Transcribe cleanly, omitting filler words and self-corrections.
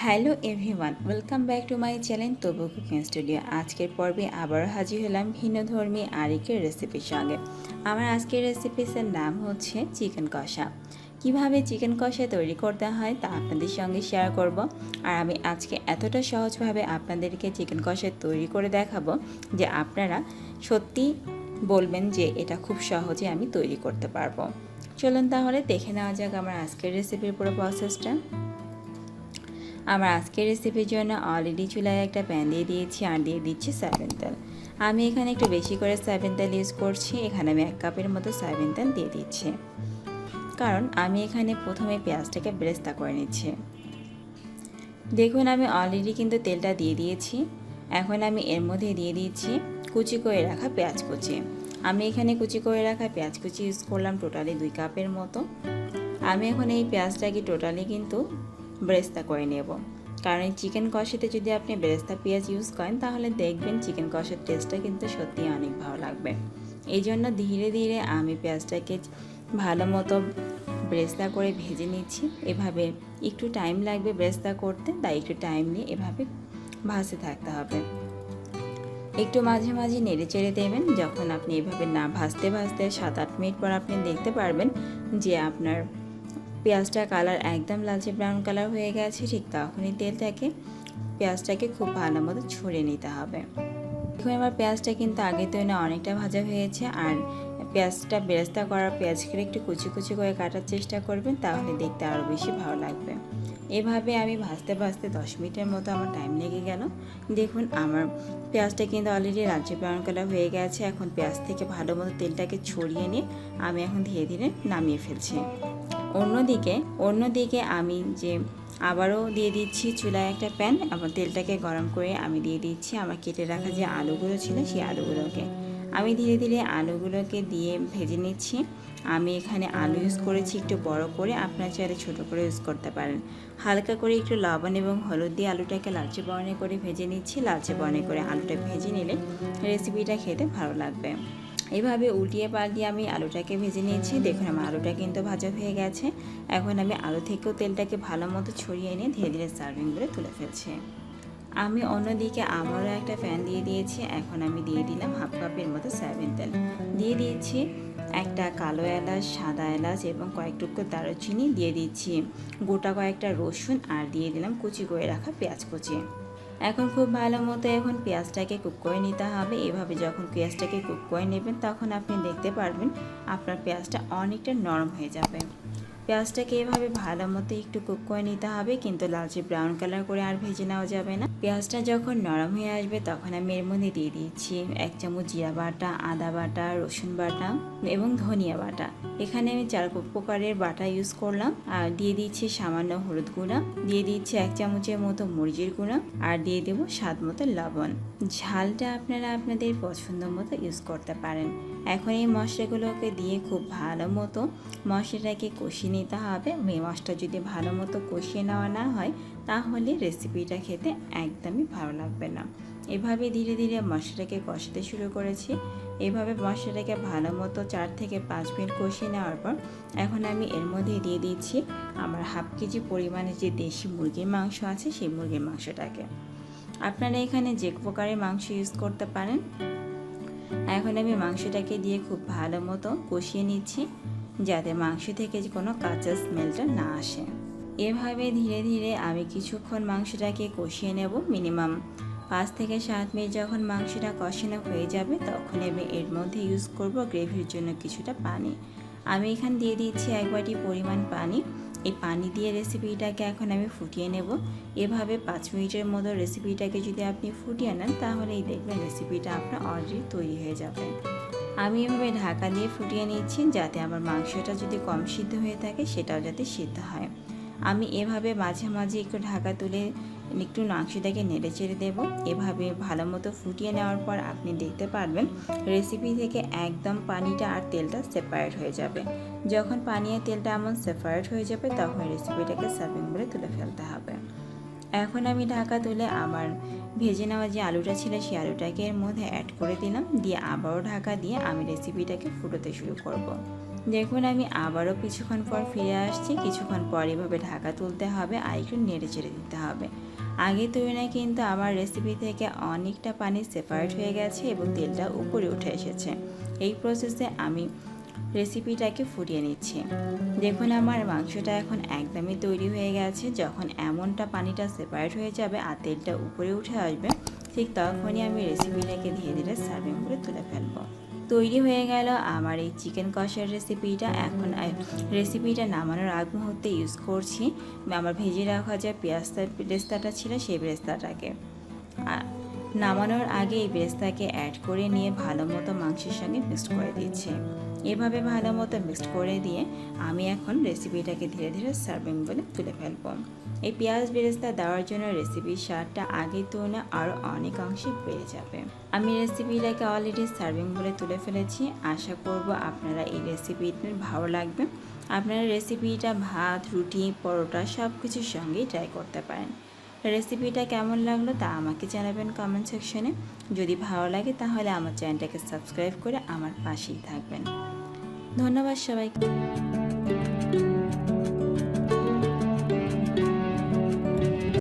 Hello everyone, welcome back to my channel তবু cooking studio. আজকের পর্বে আবারও হাজির হলাম ভিন্নধর্মী আরেকের রেসিপির সঙ্গে। আমার আজকের রেসিপিসের নাম হচ্ছে চিকেন কষা। কিভাবে চিকেন কষা তৈরি করতে হয় তা আপনাদের সঙ্গে শেয়ার করব। আর আমি আজকে এতটা সহজভাবে আপনাদেরকে চিকেন কষা তৈরি করে দেখাবো যে আপনারা সত্যি বলবেন যে এটা খুব সহজে আমি তৈরি করতে পারবো। চলুন তাহলে দেখে নেওয়া যাক আমার আজকের রেসিপির পুরো প্রসেসটা। আমার আজকের রেসিপির জন্য অলরেডি চুলায় একটা প্যান দিয়ে দিয়েছি আর দিয়ে দিচ্ছি সয়াবিন তেল। আমি এখানে একটু বেশি করে সয়াবিন তেল ইউজ করছি। এখানে আমি 1 কাপের মতো সয়াবিন তেল দিয়ে দিচ্ছি, কারণ আমি এখানে প্রথমে পেঁয়াজটাকে বেরেস্তা করে নিচ্ছি। দেখুন আমি অলরেডি কিন্তু তেলটা দিয়ে দিয়েছি। এখন আমি এর মধ্যে দিয়ে দিচ্ছি কুচি করে রাখা পেঁয়াজ কুচি। আমি এখানে কুচি করে রাখা পেঁয়াজ কুচি ইউজ করলাম টোটালি 2 কাপের মতো। আমি এখন এই পেঁয়াজটাকে টোটালি কিন্তু বেরেস্তা করে নেব, কারণ এই চিকেন কষাতে যদি আপনি বেরেস্তা পেঁয়াজ ইউজ করেন তাহলে দেখবেন চিকেন কষার টেস্টটা কিন্তু সত্যিই অনেক ভালো লাগবে। এই জন্য ধীরে ধীরে আমি পেঁয়াজটাকে ভালো মতো বেরেস্তা করে ভেজে নিচ্ছি। এভাবে একটু টাইম লাগবে বেরেস্তা করতে, তাই একটু টাইম নিয়ে এভাবে ভাজতে থাকতে হবে। একটু মাঝে মাঝে নেড়ে চেড়ে দেবেন। যখন আপনি এভাবে না ভাজতে ভাজতে 7-8 মিনিট পর আপনি দেখতে পারবেন যে আপনার পেঁয়াজটা কালার একদম লালচে ব্রাউন কালার হয়ে গেছে, ঠিক তখনই পেঁয়াজটাকে খুব ভালো মতো ছড়িয়ে নিতে হবে। এখন আমার পেঁয়াজটা কিন্তু আগে তো না অনেকটা ভাজা হয়েছে। আর পেঁয়াজটা বেরেস্তা করার পেঁয়াজকে একটু কুচি কুচি করে কাটার চেষ্টা করবেন, তাহলে দেখতে আরও বেশি ভালো লাগবে। এভাবে আমি ভাজতে ভাজতে 10 মিনিটের মতো আমার টাইম লেগে গেল। দেখুন আমার পেঁয়াজটা কিন্তু অলরেডি লালচে ব্রাউন কালার হয়ে গেছে। এখন পেঁয়াজ থেকে ভালো মতো তেলটাকে ছড়িয়ে নিয়ে আমি এখন ধীরে ধীরে নামিয়ে ফেলছি। অন্যদিকে আমি আবারও দিয়ে দিচ্ছি চুলায় একটা প্যান। আবার তেলটাকে গরম করে আমি দিয়ে দিচ্ছি আমার কেটে রাখা যে আলুগুলো ছিল সেই আলুগুলোকে। আমি ধীরে ধীরে আলুগুলোকে দিয়ে ভেজে নিচ্ছি। আমি এখানে আলু ইউজ করেছি একটু বড় করে, আপনারা চাইলে ছোটো করে ইউজ করতে পারেন। হালকা করে একটু লবণ এবং হলুদ দিয়ে আলুটাকে লালচে বর্ণে করে ভেজে নিচ্ছি। লালচে বর্ণে করে আলুটা ভেজে নিলে রেসিপিটা খেতে ভালো লাগবে। এভাবে উল্টিয়ে পাল্টিয়ে আমি আলুটাকে ভেজে নিয়েছি। দেখুন আমার আলুটা কিন্তু ভাজা হয়ে গেছে। এখন আমি আলু থেকেও তেলটাকে ভালো মতো ছড়িয়ে নিয়ে ধীরে ধীরে সার্ভিং করে তুলে ফেলছি। আমি অন্যদিকে আমারও একটা প্যান দিয়ে দিয়েছি। এখন আমি দিয়ে দিলাম 1/2 কাপের মতো সয়াবিন তেল। দিয়ে দিয়েছি একটা কালো এলাচ, সাদা এলাচ এবং কয়েক টুকরো দারুচিনি। দিয়ে দিচ্ছি গোটা কয়েকটা রসুন আর দিয়ে দিলাম কুচি করে রাখা পেঁয়াজ কুচি। এখন খুব ভালো মতো পেঁয়াজটাকে কুক করে নিতে হবে। এভাবে যখন পেঁয়াজটাকে কুক করে নেবেন তখন আপনি দেখতে পারবেন আপনার পেঁয়াজটা অনেকটা নরম হয়ে যাবে। পেঁয়াজটাকে এভাবে ভালো মতো একটু কুক করে নিতে হবে, কিন্তু লালচে ব্রাউন কালার করে আর ভেজে নেওয়া যাবে না। পেঁয়াজটা যখন নরম হয়ে আসবে তখন আমি এর মধ্যে দিয়ে দিচ্ছি 1 চামচ জিরা বাটা, আদা বাটা, রসুন বাটা এবং ধনিয়া বাটা। এখানে আমি 4 প্রকারের বাটা ইউজ করলাম। আর দিয়ে দিচ্ছি সামান্য হলুদ গুঁড়া, দিয়ে দিচ্ছি 1 চামচের মতো মরিচের গুঁড়া আর দিয়ে দেবো স্বাদ মতো লবণ। ঝালটা আপনারা আপনাদের পছন্দ মতো ইউজ করতে পারেন। এখন এই মশলাগুলোকে দিয়ে খুব ভালো মতো মশলাটাকে কষিয়ে নিতে হবে। এই মশলা যদি ভালো মতো কষিয়ে নেওয়া না হয় তাহলে রেসিপিটা খেতে একদমই ভালো লাগবে না। এভাবে ধীরে ধীরে মশলাটাকে কষাতে শুরু করেছি। এভাবে মশলাটাকে ভালো মতো 4 থেকে 5 মিনিট কষিয়ে নেওয়ার পর এখন আমি এর মধ্যে দিয়ে দিচ্ছি আমার 1/2 কেজি পরিমাণে যে দেশি মুরগির মাংস আছে সেই মুরগির মাংসটাকে। আপনারা এখানে যে প্রকারের মাংস ইউজ করতে পারেন। এখন আমি মাংসটাকে দিয়ে খুব ভালো মতো কষিয়ে নিচ্ছি, যাতে মাংস থেকে কোনো কাঁচা স্মেলটা না আসে। এভাবে ধীরে ধীরে আমি কিছুক্ষণ মাংসটাকে কষিয়ে নেব। মিনিমাম 5 থেকে 7 মিনিট যখন মাংসটা কষানো হয়ে যাবে তখন আমি এর মধ্যে ইউজ করব গ্রেভির জন্য কিছুটা পানি। আমি এখানে দিয়ে দিচ্ছি 1 বাটি পরিমাণ পানি। এই পানি দিয়ে রেসিপিটাকে এখন আমি ফুটিয়ে নেব। এভাবে 5 মিনিটের মতো রেসিপিটাকে যদি আপনি ফুটিয়ে নেন তাহলেই দেখবেন রেসিপিটা আপনার অলরেডি তৈরি হয়ে যাবে। আমি এভাবে ঢাকা দিয়ে ফুটিয়ে নিচ্ছি, যাতে আমার মাংসটা যদি কম সিদ্ধ হয়ে থাকে সেটাও যাতে সিদ্ধ হয়। আমি এভাবে মাঝে মাঝে একটু ঢাকা তুলে একটু মাংসটাকে নেড়ে চেড়ে দেবো। এভাবে ভালো মতো ফুটিয়ে নেওয়ার পর আপনি দেখতে পারবেন রেসিপি থেকে একদম পানিটা আর তেলটা সেপারেট হয়ে যাবে। যখন পানি আর তেলটা এমন সেপারেট হয়ে যাবে তখন রেসিপিটাকে সার্ভিং করে তুলে ফেলতে হবে। এখন আমি ঢাকা তুলে আমার ভেজে নেওয়া যে আলুটা ছিল সেই আলুটাকে এর মধ্যে অ্যাড করে দিলাম। দিয়ে আবারও ঢাকা দিয়ে আমি রেসিপিটাকে ফুটোতে শুরু করব। দেখুন আমি আবারও কিছুক্ষণ পর ফিরে আসছি। কিছুক্ষণ পর এভাবে ঢাকা তুলতে হবে আর একটু নেড়ে চেড়ে দিতে হবে। আগের তুলনায় কিন্তু আমার রেসিপি থেকে অনেকটা পানি সেপারেট হয়ে গেছে এবং তেলটা উপরে উঠে এসেছে। এই প্রসেসে আমি রেসিপিটাকে ফুটিয়ে নিচ্ছি। দেখুন আমার মাংসটা এখন একদমই তৈরি হয়ে গেছে। যখন এমনটা পানিটা সেপারেট হয়ে যাবে আর তেলটা উপরে উঠে আসবে, ঠিক তখনই আমি রেসিপিটাকে ধীরে ধীরে সার্ভিং করে তুলে ফেলবো। তৈরি হয়ে গেল আমার এই চিকেন কষার রেসিপিটা। এখন রেসিপিটা নামানোর আগ মুহূর্তে ইউজ করছি আমার ভেজে রাখা যে বেরেস্তাটা ছিল সেই বেরেস্তাটাকে। নামানোর আগে এই বেরেস্তাকে অ্যাড করে নিয়ে ভালো মতো মাংসের সঙ্গে মিক্সড করে দিচ্ছি। এভাবে ভালো মতো মিক্সড করে দিয়ে আমি এখন রেসিপিটাকে ধীরে ধীরে সার্ভিং বলে তুলে ফেলবো। এই পেঁয়াজ বেরেস্তা দেওয়ার জন্য রেসিপির স্বাদটা আগের তুলনায় আরও অনেকাংশে বেড়ে যাবে। আমি রেসিপিটাকে অলরেডি সার্ভিং বলে তুলে ফেলেছি। আশা করব আপনারা এই রেসিপিটা ভালো লাগবে। আপনারা রেসিপিটা ভাত, রুটি, পরোটা সব কিছুর সঙ্গেই ট্রাই করতে পারেন। রেসিপিটা কেমন লাগলো তা আমাকে জানাবেন কমেন্ট সেকশনে। যদি ভালো লাগে তাহলে আমার চ্যানেলটাকে সাবস্ক্রাইব করে আমার পাশেই থাকবেন। ধন্যবাদ সবাইকে।